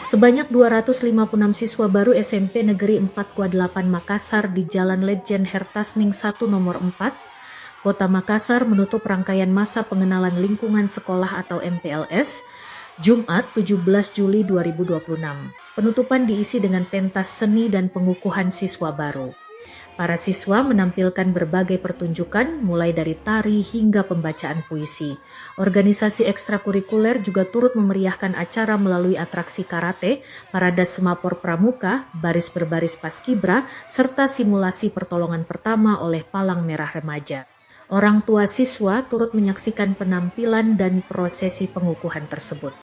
Sebanyak 256 siswa baru SMP Negeri 4/8 Makassar di Jalan Letjen Hertasning 1 nomor 4, Kota Makassar menutup rangkaian masa pengenalan lingkungan sekolah atau MPLS, Jumat 17 Juli 2026. Penutupan diisi dengan pentas seni dan pengukuhan siswa baru. Para siswa menampilkan berbagai pertunjukan mulai dari tari hingga pembacaan puisi. Organisasi ekstrakurikuler juga turut memeriahkan acara melalui atraksi karate, parade semapor pramuka, baris berbaris paskibra, serta simulasi pertolongan pertama oleh Palang Merah Remaja. Orang tua siswa turut menyaksikan penampilan dan prosesi pengukuhan tersebut.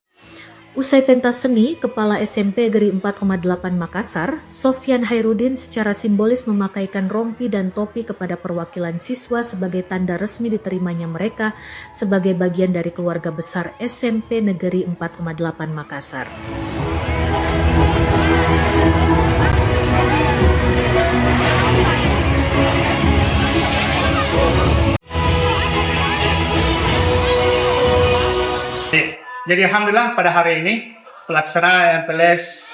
Usai pentas seni, Kepala SMP Negeri 4/8 Makassar, Sofyan Hairudin secara simbolis memakaikan rompi dan topi kepada perwakilan siswa sebagai tanda resmi diterimanya mereka sebagai bagian dari keluarga besar SMP Negeri 4/8 Makassar. Jadi alhamdulillah pada hari ini pelaksanaan MPLS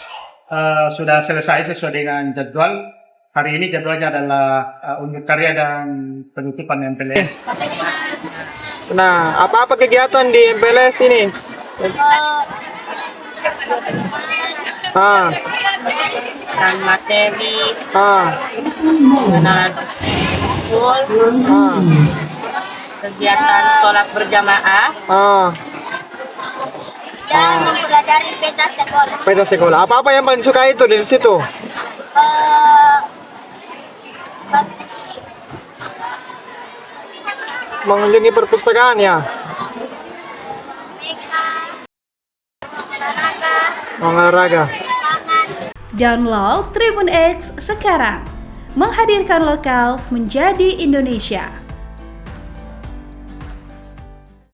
sudah selesai sesuai dengan jadwal. Hari ini jadwalnya adalah unjuk karya dan penutupan MPLS. Nah, apa-apa kegiatan di MPLS ini? Dan materi, pengenalan school, kegiatan sholat berjamaah, dan mempelajari peta sekolah. peta sekolah. Apa-apa yang paling suka itu di situ? Mengunjungi perpustakaan ya? Olahraga. Download Tribun X sekarang, menghadirkan lokal menjadi Indonesia.